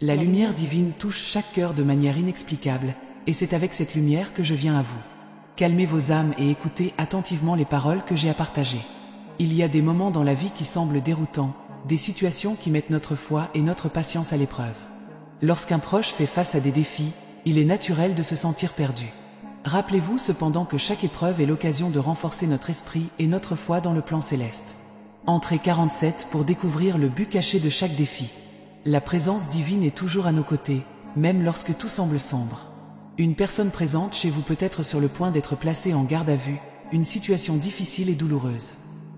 La lumière divine touche chaque cœur de manière inexplicable, et c'est avec cette lumière que je viens à vous. Calmez vos âmes et écoutez attentivement les paroles que j'ai à partager. Il y a des moments dans la vie qui semblent déroutants, des situations qui mettent notre foi et notre patience à l'épreuve. Lorsqu'un proche fait face à des défis, il est naturel de se sentir perdu. Rappelez-vous cependant que chaque épreuve est l'occasion de renforcer notre esprit et notre foi dans le plan céleste. Entrez 47 pour découvrir le but caché de chaque défi. La présence divine est toujours à nos côtés, même lorsque tout semble sombre. Une personne présente chez vous peut être sur le point d'être placée en garde à vue, une situation difficile et douloureuse.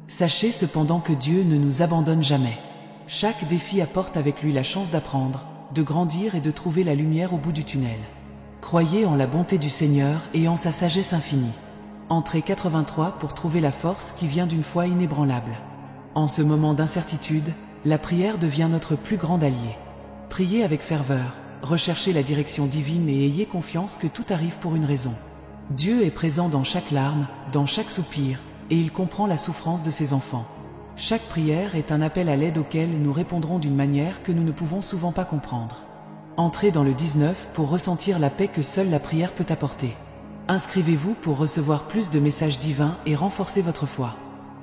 Sachez cependant que Dieu ne nous abandonne jamais. Chaque défi apporte avec lui la chance d'apprendre, de grandir et de trouver la lumière au bout du tunnel. Croyez en la bonté du Seigneur et en sa sagesse infinie. Entrez 83 pour trouver la force qui vient d'une foi inébranlable. En ce moment d'incertitude, la prière devient notre plus grand allié. Priez avec ferveur, recherchez la direction divine et ayez confiance que tout arrive pour une raison. Dieu est présent dans chaque larme, dans chaque soupir, et il comprend la souffrance de ses enfants. Chaque prière est un appel à l'aide auquel nous répondrons d'une manière que nous ne pouvons souvent pas comprendre. Entrez dans le 19 pour ressentir la paix que seule la prière peut apporter. Inscrivez-vous pour recevoir plus de messages divins et renforcer votre foi.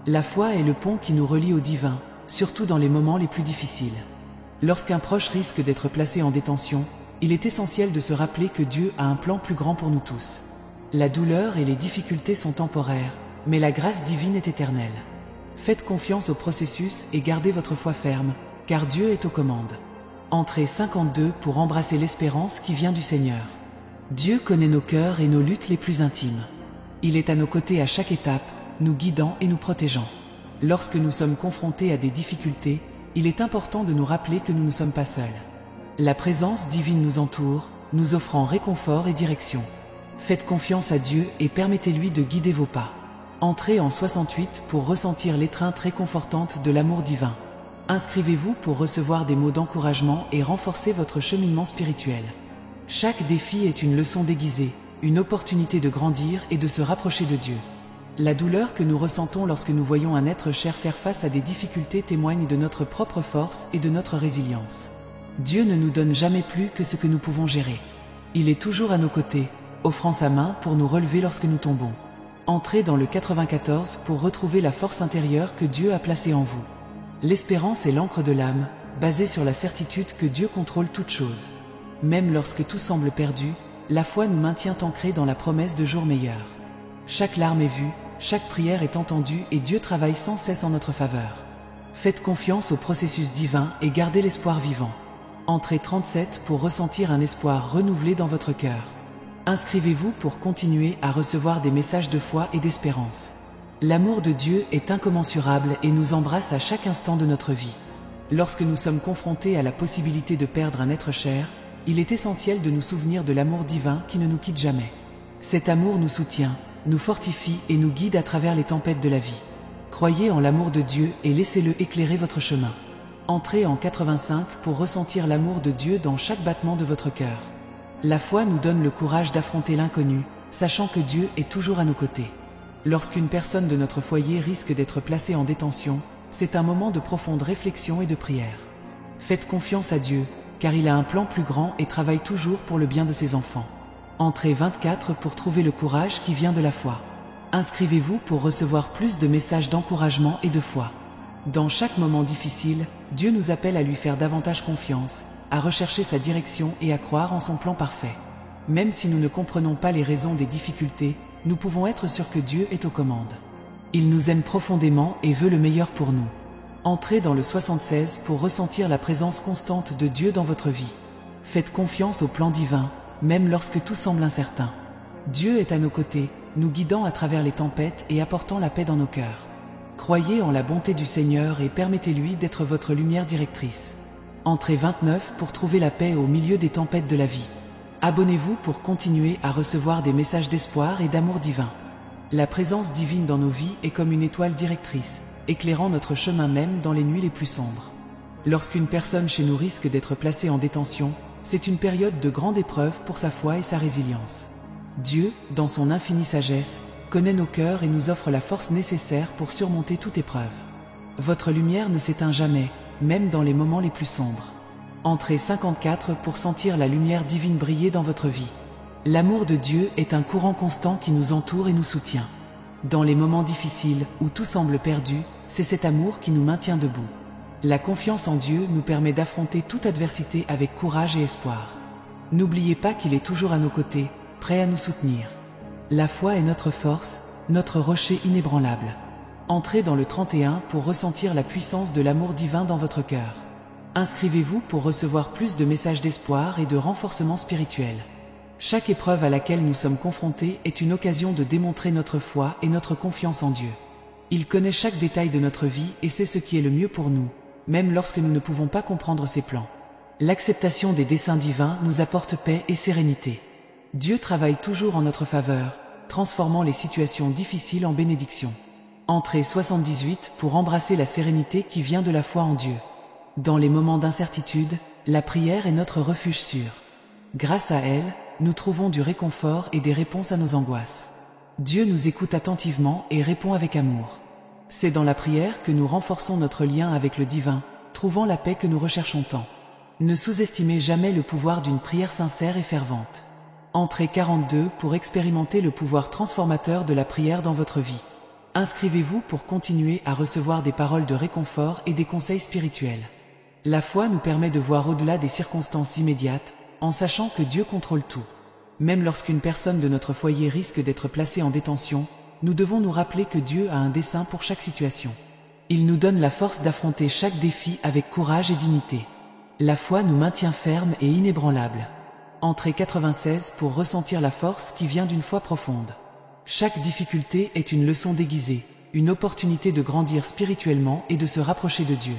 La foi est le pont qui nous relie au divin, surtout dans les moments les plus difficiles. Lorsqu'un proche risque d'être placé en détention, il est essentiel de se rappeler que Dieu a un plan plus grand pour nous tous. La douleur et les difficultés sont temporaires, mais la grâce divine est éternelle. Faites confiance au processus et gardez votre foi ferme, car Dieu est aux commandes. Entrez 52 pour embrasser l'espérance qui vient du Seigneur. Dieu connaît nos cœurs et nos luttes les plus intimes. Il est à nos côtés à chaque étape, nous guidant et nous protégeant. Lorsque nous sommes confrontés à des difficultés, il est important de nous rappeler que nous ne sommes pas seuls. La présence divine nous entoure, nous offrant réconfort et direction. Faites confiance à Dieu et permettez-lui de guider vos pas. Entrez en 68 pour ressentir l'étreinte réconfortante de l'amour divin. Inscrivez-vous pour recevoir des mots d'encouragement et renforcer votre cheminement spirituel. Chaque défi est une leçon déguisée, une opportunité de grandir et de se rapprocher de Dieu. La douleur que nous ressentons lorsque nous voyons un être cher faire face à des difficultés témoigne de notre propre force et de notre résilience. Dieu ne nous donne jamais plus que ce que nous pouvons gérer. Il est toujours à nos côtés, offrant sa main pour nous relever lorsque nous tombons. Entrez dans le 94 pour retrouver la force intérieure que Dieu a placée en vous. L'espérance est l'encre de l'âme, basée sur la certitude que Dieu contrôle toutes choses. Même lorsque tout semble perdu, la foi nous maintient ancrés dans la promesse de jours meilleurs. Chaque larme est vue, chaque prière est entendue et Dieu travaille sans cesse en notre faveur. Faites confiance au processus divin et gardez l'espoir vivant. Entrez 37 pour ressentir un espoir renouvelé dans votre cœur. Inscrivez-vous pour continuer à recevoir des messages de foi et d'espérance. L'amour de Dieu est incommensurable et nous embrasse à chaque instant de notre vie. Lorsque nous sommes confrontés à la possibilité de perdre un être cher, il est essentiel de nous souvenir de l'amour divin qui ne nous quitte jamais. Cet amour nous soutient, nous fortifie et nous guide à travers les tempêtes de la vie. Croyez en l'amour de Dieu et laissez-le éclairer votre chemin. Entrez en 85 pour ressentir l'amour de Dieu dans chaque battement de votre cœur. La foi nous donne le courage d'affronter l'inconnu, sachant que Dieu est toujours à nos côtés. Lorsqu'une personne de notre foyer risque d'être placée en détention, c'est un moment de profonde réflexion et de prière. Faites confiance à Dieu, car il a un plan plus grand et travaille toujours pour le bien de ses enfants. Entrez 24 pour trouver le courage qui vient de la foi. Inscrivez-vous pour recevoir plus de messages d'encouragement et de foi. Dans chaque moment difficile, Dieu nous appelle à lui faire davantage confiance, à rechercher sa direction et à croire en son plan parfait. Même si nous ne comprenons pas les raisons des difficultés, nous pouvons être sûrs que Dieu est aux commandes. Il nous aime profondément et veut le meilleur pour nous. Entrez dans le 76 pour ressentir la présence constante de Dieu dans votre vie. Faites confiance au plan divin, même lorsque tout semble incertain. Dieu est à nos côtés, nous guidant à travers les tempêtes et apportant la paix dans nos cœurs. Croyez en la bonté du Seigneur et permettez-lui d'être votre lumière directrice. Entrez 29 pour trouver la paix au milieu des tempêtes de la vie. Abonnez-vous pour continuer à recevoir des messages d'espoir et d'amour divin. La présence divine dans nos vies est comme une étoile directrice, éclairant notre chemin même dans les nuits les plus sombres. Lorsqu'une personne chez nous risque d'être placée en détention, c'est une période de grande épreuve pour sa foi et sa résilience. Dieu, dans son infinie sagesse, connaît nos cœurs et nous offre la force nécessaire pour surmonter toute épreuve. Votre lumière ne s'éteint jamais, même dans les moments les plus sombres. Entrez 54 pour sentir la lumière divine briller dans votre vie. L'amour de Dieu est un courant constant qui nous entoure et nous soutient. Dans les moments difficiles, où tout semble perdu, c'est cet amour qui nous maintient debout. La confiance en Dieu nous permet d'affronter toute adversité avec courage et espoir. N'oubliez pas qu'il est toujours à nos côtés, prêt à nous soutenir. La foi est notre force, notre rocher inébranlable. Entrez dans le 31 pour ressentir la puissance de l'amour divin dans votre cœur. Inscrivez-vous pour recevoir plus de messages d'espoir et de renforcement spirituel. Chaque épreuve à laquelle nous sommes confrontés est une occasion de démontrer notre foi et notre confiance en Dieu. Il connaît chaque détail de notre vie et sait ce qui est le mieux pour nous, même lorsque nous ne pouvons pas comprendre ses plans. L'acceptation des desseins divins nous apporte paix et sérénité. Dieu travaille toujours en notre faveur, transformant les situations difficiles en bénédictions. Entrez 78 pour embrasser la sérénité qui vient de la foi en Dieu. Dans les moments d'incertitude, la prière est notre refuge sûr. Grâce à elle, nous trouvons du réconfort et des réponses à nos angoisses. Dieu nous écoute attentivement et répond avec amour. C'est dans la prière que nous renforçons notre lien avec le divin, trouvant la paix que nous recherchons tant. Ne sous-estimez jamais le pouvoir d'une prière sincère et fervente. Entrez 42 pour expérimenter le pouvoir transformateur de la prière dans votre vie. Inscrivez-vous pour continuer à recevoir des paroles de réconfort et des conseils spirituels. La foi nous permet de voir au-delà des circonstances immédiates, en sachant que Dieu contrôle tout. Même lorsqu'une personne de notre foyer risque d'être placée en détention, nous devons nous rappeler que Dieu a un dessein pour chaque situation. Il nous donne la force d'affronter chaque défi avec courage et dignité. La foi nous maintient fermes et inébranlables. Entrez 96 pour ressentir la force qui vient d'une foi profonde. Chaque difficulté est une leçon déguisée, une opportunité de grandir spirituellement et de se rapprocher de Dieu.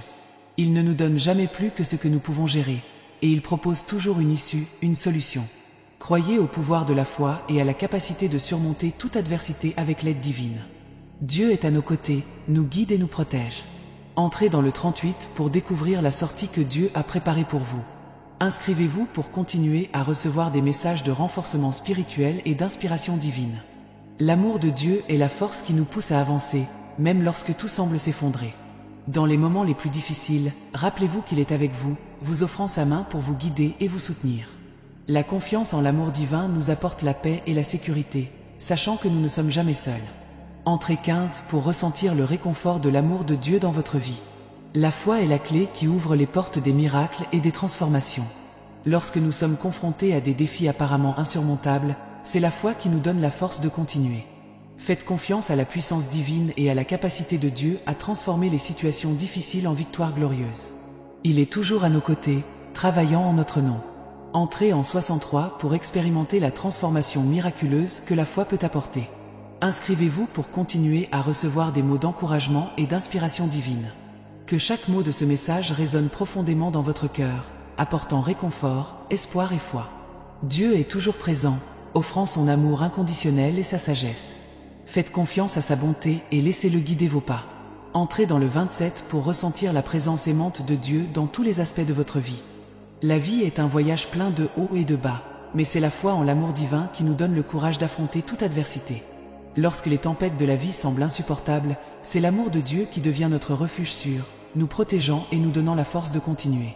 Il ne nous donne jamais plus que ce que nous pouvons gérer, et il propose toujours une issue, une solution. Croyez au pouvoir de la foi et à la capacité de surmonter toute adversité avec l'aide divine. Dieu est à nos côtés, nous guide et nous protège. Entrez dans le 38 pour découvrir la sortie que Dieu a préparée pour vous. Inscrivez-vous pour continuer à recevoir des messages de renforcement spirituel et d'inspiration divine. L'amour de Dieu est la force qui nous pousse à avancer, même lorsque tout semble s'effondrer. Dans les moments les plus difficiles, rappelez-vous qu'il est avec vous, vous offrant sa main pour vous guider et vous soutenir. La confiance en l'amour divin nous apporte la paix et la sécurité, sachant que nous ne sommes jamais seuls. Entrez 15 pour ressentir le réconfort de l'amour de Dieu dans votre vie. La foi est la clé qui ouvre les portes des miracles et des transformations. Lorsque nous sommes confrontés à des défis apparemment insurmontables, c'est la foi qui nous donne la force de continuer. Faites confiance à la puissance divine et à la capacité de Dieu à transformer les situations difficiles en victoires glorieuses. Il est toujours à nos côtés, travaillant en notre nom. Entrez en 63 pour expérimenter la transformation miraculeuse que la foi peut apporter. Inscrivez-vous pour continuer à recevoir des mots d'encouragement et d'inspiration divine. Que chaque mot de ce message résonne profondément dans votre cœur, apportant réconfort, espoir et foi. Dieu est toujours présent, offrant son amour inconditionnel et sa sagesse. Faites confiance à sa bonté et laissez-le guider vos pas. Entrez dans le 27 pour ressentir la présence aimante de Dieu dans tous les aspects de votre vie. La vie est un voyage plein de hauts et de bas, mais c'est la foi en l'amour divin qui nous donne le courage d'affronter toute adversité. Lorsque les tempêtes de la vie semblent insupportables, c'est l'amour de Dieu qui devient notre refuge sûr, nous protégeant et nous donnant la force de continuer.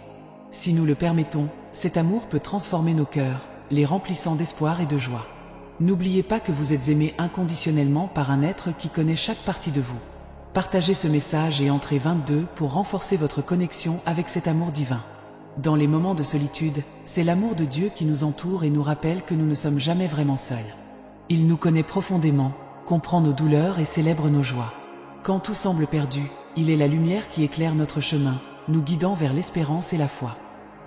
Si nous le permettons, cet amour peut transformer nos cœurs, les remplissant d'espoir et de joie. N'oubliez pas que vous êtes aimés inconditionnellement par un être qui connaît chaque partie de vous. Partagez ce message et entrez 22 pour renforcer votre connexion avec cet amour divin. Dans les moments de solitude, c'est l'amour de Dieu qui nous entoure et nous rappelle que nous ne sommes jamais vraiment seuls. Il nous connaît profondément, comprend nos douleurs et célèbre nos joies. Quand tout semble perdu, il est la lumière qui éclaire notre chemin, nous guidant vers l'espérance et la foi.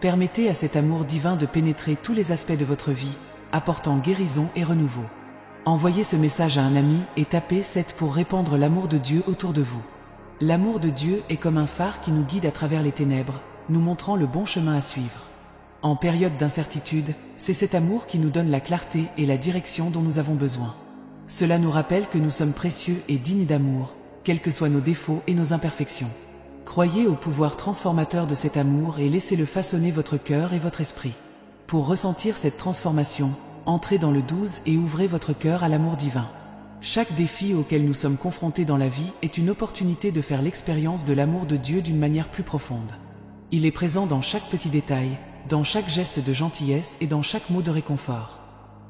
Permettez à cet amour divin de pénétrer tous les aspects de votre vie, apportant guérison et renouveau. Envoyez ce message à un ami et tapez 7 pour répandre l'amour de Dieu autour de vous. L'amour de Dieu est comme un phare qui nous guide à travers les ténèbres, nous montrant le bon chemin à suivre. En période d'incertitude, c'est cet amour qui nous donne la clarté et la direction dont nous avons besoin. Cela nous rappelle que nous sommes précieux et dignes d'amour, quels que soient nos défauts et nos imperfections. Croyez au pouvoir transformateur de cet amour et laissez-le façonner votre cœur et votre esprit. Pour ressentir cette transformation, entrez dans le 12 et ouvrez votre cœur à l'amour divin. Chaque défi auquel nous sommes confrontés dans la vie est une opportunité de faire l'expérience de l'amour de Dieu d'une manière plus profonde. Il est présent dans chaque petit détail, dans chaque geste de gentillesse et dans chaque mot de réconfort.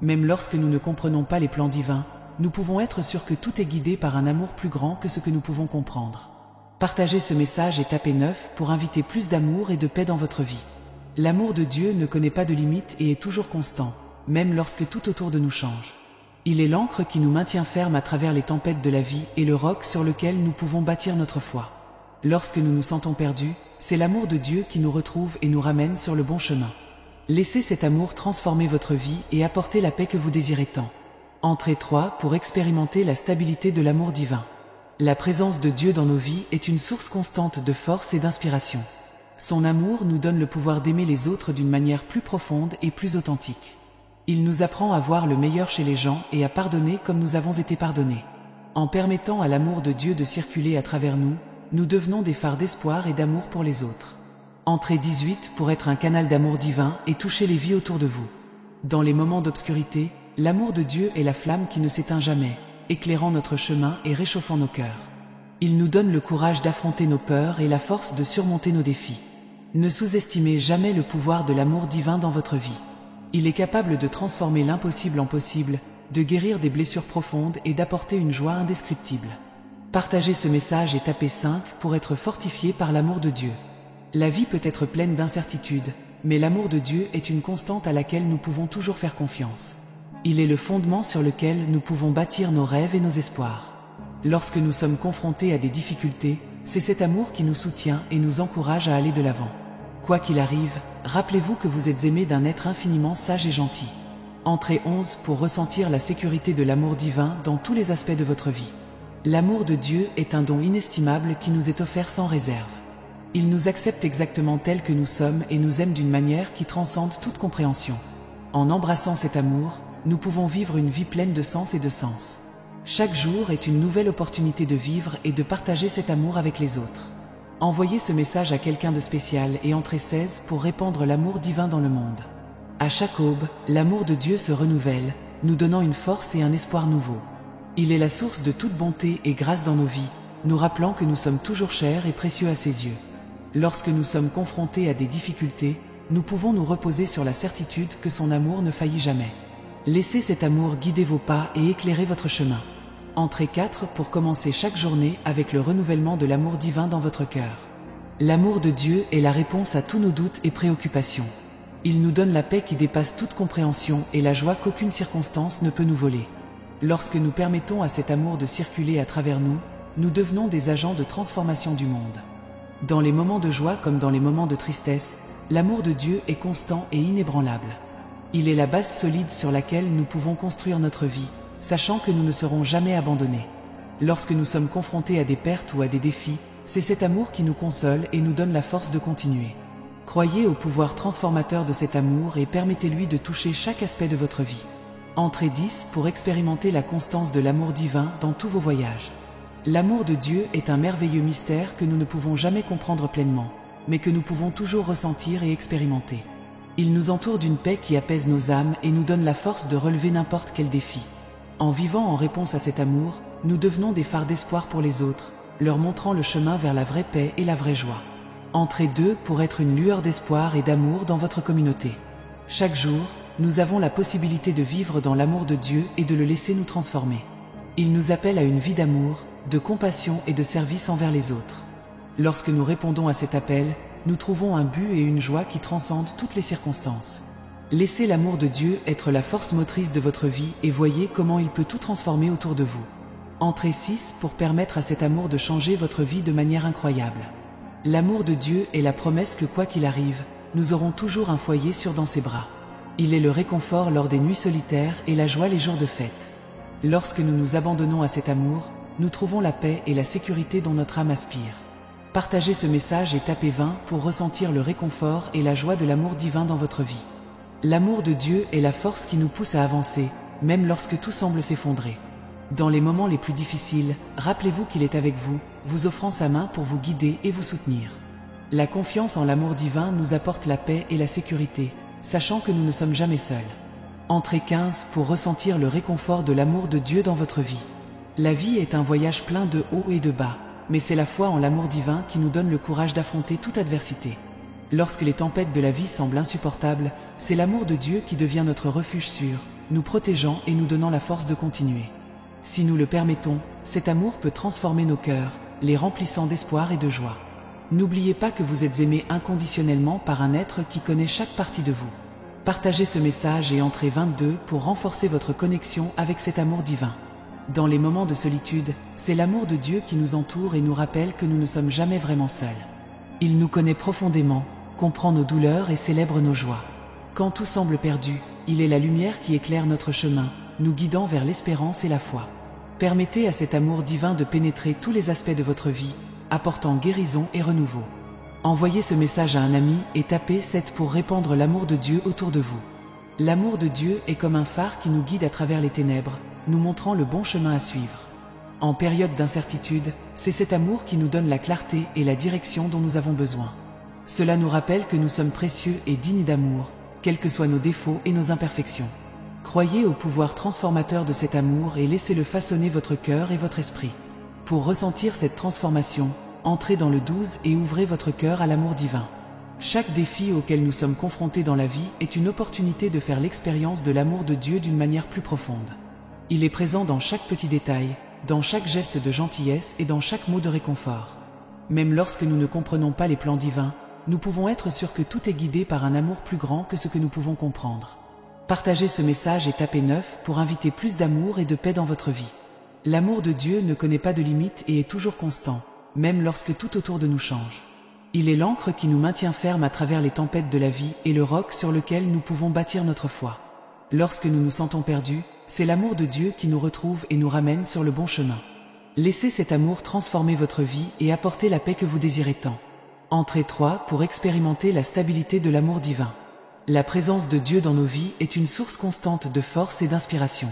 Même lorsque nous ne comprenons pas les plans divins, nous pouvons être sûrs que tout est guidé par un amour plus grand que ce que nous pouvons comprendre. Partagez ce message et tapez 9 pour inviter plus d'amour et de paix dans votre vie. L'amour de Dieu ne connaît pas de limites et est toujours constant, même lorsque tout autour de nous change. Il est l'ancre qui nous maintient fermes à travers les tempêtes de la vie et le roc sur lequel nous pouvons bâtir notre foi. Lorsque nous nous sentons perdus, c'est l'amour de Dieu qui nous retrouve et nous ramène sur le bon chemin. Laissez cet amour transformer votre vie et apporter la paix que vous désirez tant. Entrez 3 pour expérimenter la stabilité de l'amour divin. La présence de Dieu dans nos vies est une source constante de force et d'inspiration. Son amour nous donne le pouvoir d'aimer les autres d'une manière plus profonde et plus authentique. Il nous apprend à voir le meilleur chez les gens et à pardonner comme nous avons été pardonnés. En permettant à l'amour de Dieu de circuler à travers nous, nous devenons des phares d'espoir et d'amour pour les autres. Entrez 18 pour être un canal d'amour divin et toucher les vies autour de vous. Dans les moments d'obscurité, l'amour de Dieu est la flamme qui ne s'éteint jamais, éclairant notre chemin et réchauffant nos cœurs. Il nous donne le courage d'affronter nos peurs et la force de surmonter nos défis. Ne sous-estimez jamais le pouvoir de l'amour divin dans votre vie. Il est capable de transformer l'impossible en possible, de guérir des blessures profondes et d'apporter une joie indescriptible. Partagez ce message et tapez 5 pour être fortifié par l'amour de Dieu. La vie peut être pleine d'incertitudes, mais l'amour de Dieu est une constante à laquelle nous pouvons toujours faire confiance. Il est le fondement sur lequel nous pouvons bâtir nos rêves et nos espoirs. Lorsque nous sommes confrontés à des difficultés, c'est cet amour qui nous soutient et nous encourage à aller de l'avant. Quoi qu'il arrive, rappelez-vous que vous êtes aimé d'un être infiniment sage et gentil. Entrez 11 pour ressentir la sécurité de l'amour divin dans tous les aspects de votre vie. L'amour de Dieu est un don inestimable qui nous est offert sans réserve. Il nous accepte exactement tels que nous sommes et nous aime d'une manière qui transcende toute compréhension. En embrassant cet amour, nous pouvons vivre une vie pleine de sens et de sens. Chaque jour est une nouvelle opportunité de vivre et de partager cet amour avec les autres. Envoyez ce message à quelqu'un de spécial et entrez 16 pour répandre l'amour divin dans le monde. À chaque aube, l'amour de Dieu se renouvelle, nous donnant une force et un espoir nouveau. Il est la source de toute bonté et grâce dans nos vies, nous rappelant que nous sommes toujours chers et précieux à ses yeux. Lorsque nous sommes confrontés à des difficultés, nous pouvons nous reposer sur la certitude que son amour ne faillit jamais. Laissez cet amour guider vos pas et éclairer votre chemin. Entrez 4 pour commencer chaque journée avec le renouvellement de l'amour divin dans votre cœur. L'amour de Dieu est la réponse à tous nos doutes et préoccupations. Il nous donne la paix qui dépasse toute compréhension et la joie qu'aucune circonstance ne peut nous voler. Lorsque nous permettons à cet amour de circuler à travers nous, nous devenons des agents de transformation du monde. Dans les moments de joie comme dans les moments de tristesse, l'amour de Dieu est constant et inébranlable. Il est la base solide sur laquelle nous pouvons construire notre vie, sachant que nous ne serons jamais abandonnés. Lorsque nous sommes confrontés à des pertes ou à des défis, c'est cet amour qui nous console et nous donne la force de continuer. Croyez au pouvoir transformateur de cet amour et permettez-lui de toucher chaque aspect de votre vie. Entrez 10 pour expérimenter la constance de l'amour divin dans tous vos voyages. L'amour de Dieu est un merveilleux mystère que nous ne pouvons jamais comprendre pleinement, mais que nous pouvons toujours ressentir et expérimenter. Il nous entoure d'une paix qui apaise nos âmes et nous donne la force de relever n'importe quel défi. En vivant en réponse à cet amour, nous devenons des phares d'espoir pour les autres, leur montrant le chemin vers la vraie paix et la vraie joie. Entrez 2 pour être une lueur d'espoir et d'amour dans votre communauté. Chaque jour, nous avons la possibilité de vivre dans l'amour de Dieu et de le laisser nous transformer. Il nous appelle à une vie d'amour, de compassion et de service envers les autres. Lorsque nous répondons à cet appel, nous trouvons un but et une joie qui transcendent toutes les circonstances. Laissez l'amour de Dieu être la force motrice de votre vie et voyez comment il peut tout transformer autour de vous. Entrez 6 pour permettre à cet amour de changer votre vie de manière incroyable. L'amour de Dieu est la promesse que quoi qu'il arrive, nous aurons toujours un foyer sûr dans ses bras. Il est le réconfort lors des nuits solitaires et la joie les jours de fête. Lorsque nous nous abandonnons à cet amour, nous trouvons la paix et la sécurité dont notre âme aspire. Partagez ce message et tapez 20 pour ressentir le réconfort et la joie de l'amour divin dans votre vie. L'amour de Dieu est la force qui nous pousse à avancer, même lorsque tout semble s'effondrer. Dans les moments les plus difficiles, rappelez-vous qu'il est avec vous, vous offrant sa main pour vous guider et vous soutenir. La confiance en l'amour divin nous apporte la paix et la sécurité, sachant que nous ne sommes jamais seuls. Entrez 15 pour ressentir le réconfort de l'amour de Dieu dans votre vie. La vie est un voyage plein de hauts et de bas, mais c'est la foi en l'amour divin qui nous donne le courage d'affronter toute adversité. Lorsque les tempêtes de la vie semblent insupportables, c'est l'amour de Dieu qui devient notre refuge sûr, nous protégeant et nous donnant la force de continuer. Si nous le permettons, cet amour peut transformer nos cœurs, les remplissant d'espoir et de joie. N'oubliez pas que vous êtes aimé inconditionnellement par un être qui connaît chaque partie de vous. Partagez ce message et entrez 22 pour renforcer votre connexion avec cet amour divin. Dans les moments de solitude, c'est l'amour de Dieu qui nous entoure et nous rappelle que nous ne sommes jamais vraiment seuls. Il nous connaît profondément, comprend nos douleurs et célèbre nos joies. Quand tout semble perdu, il est la lumière qui éclaire notre chemin, nous guidant vers l'espérance et la foi. Permettez à cet amour divin de pénétrer tous les aspects de votre vie, apportant guérison et renouveau. Envoyez ce message à un ami et tapez 7 pour répandre l'amour de Dieu autour de vous. L'amour de Dieu est comme un phare qui nous guide à travers les ténèbres, nous montrant le bon chemin à suivre. En période d'incertitude, c'est cet amour qui nous donne la clarté et la direction dont nous avons besoin. Cela nous rappelle que nous sommes précieux et dignes d'amour, quels que soient nos défauts et nos imperfections. Croyez au pouvoir transformateur de cet amour et laissez-le façonner votre cœur et votre esprit. Pour ressentir cette transformation, entrez dans le 12 et ouvrez votre cœur à l'amour divin. Chaque défi auquel nous sommes confrontés dans la vie est une opportunité de faire l'expérience de l'amour de Dieu d'une manière plus profonde. Il est présent dans chaque petit détail, dans chaque geste de gentillesse et dans chaque mot de réconfort. Même lorsque nous ne comprenons pas les plans divins, nous pouvons être sûrs que tout est guidé par un amour plus grand que ce que nous pouvons comprendre. Partagez ce message et tapez 9 pour inviter plus d'amour et de paix dans votre vie. L'amour de Dieu ne connaît pas de limites et est toujours constant, même lorsque tout autour de nous change. Il est l'ancre qui nous maintient fermes à travers les tempêtes de la vie et le roc sur lequel nous pouvons bâtir notre foi. Lorsque nous nous sentons perdus, c'est l'amour de Dieu qui nous retrouve et nous ramène sur le bon chemin. Laissez cet amour transformer votre vie et apporter la paix que vous désirez tant. Entrez 3 pour expérimenter la stabilité de l'amour divin. La présence de Dieu dans nos vies est une source constante de force et d'inspiration.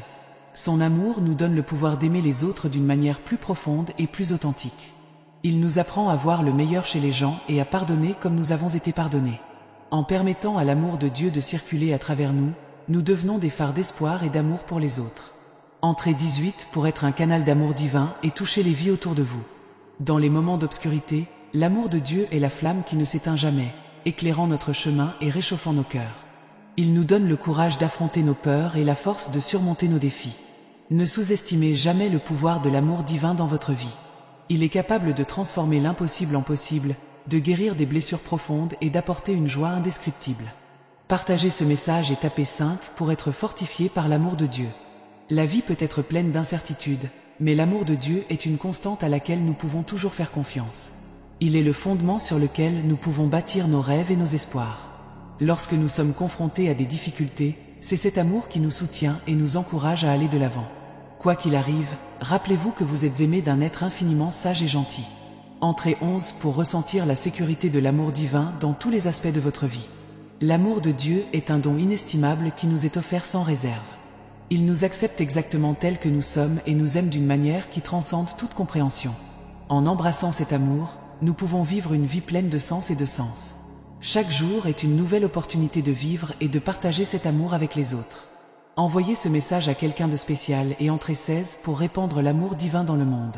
Son amour nous donne le pouvoir d'aimer les autres d'une manière plus profonde et plus authentique. Il nous apprend à voir le meilleur chez les gens et à pardonner comme nous avons été pardonnés. En permettant à l'amour de Dieu de circuler à travers nous, nous devenons des phares d'espoir et d'amour pour les autres. Entrez 18 pour être un canal d'amour divin et toucher les vies autour de vous. Dans les moments d'obscurité, l'amour de Dieu est la flamme qui ne s'éteint jamais, éclairant notre chemin et réchauffant nos cœurs. Il nous donne le courage d'affronter nos peurs et la force de surmonter nos défis. Ne sous-estimez jamais le pouvoir de l'amour divin dans votre vie. Il est capable de transformer l'impossible en possible, de guérir des blessures profondes et d'apporter une joie indescriptible. Partagez ce message et tapez 5 pour être fortifié par l'amour de Dieu. La vie peut être pleine d'incertitudes, mais l'amour de Dieu est une constante à laquelle nous pouvons toujours faire confiance. Il est le fondement sur lequel nous pouvons bâtir nos rêves et nos espoirs. Lorsque nous sommes confrontés à des difficultés, c'est cet amour qui nous soutient et nous encourage à aller de l'avant. Quoi qu'il arrive, rappelez-vous que vous êtes aimé d'un être infiniment sage et gentil. Entrez 11 pour ressentir la sécurité de l'amour divin dans tous les aspects de votre vie. L'amour de Dieu est un don inestimable qui nous est offert sans réserve. Il nous accepte exactement tels que nous sommes et nous aime d'une manière qui transcende toute compréhension. En embrassant cet amour, nous pouvons vivre une vie pleine de sens et de sens. Chaque jour est une nouvelle opportunité de vivre et de partager cet amour avec les autres. Envoyez ce message à quelqu'un de spécial et entrez 16 pour répandre l'amour divin dans le monde.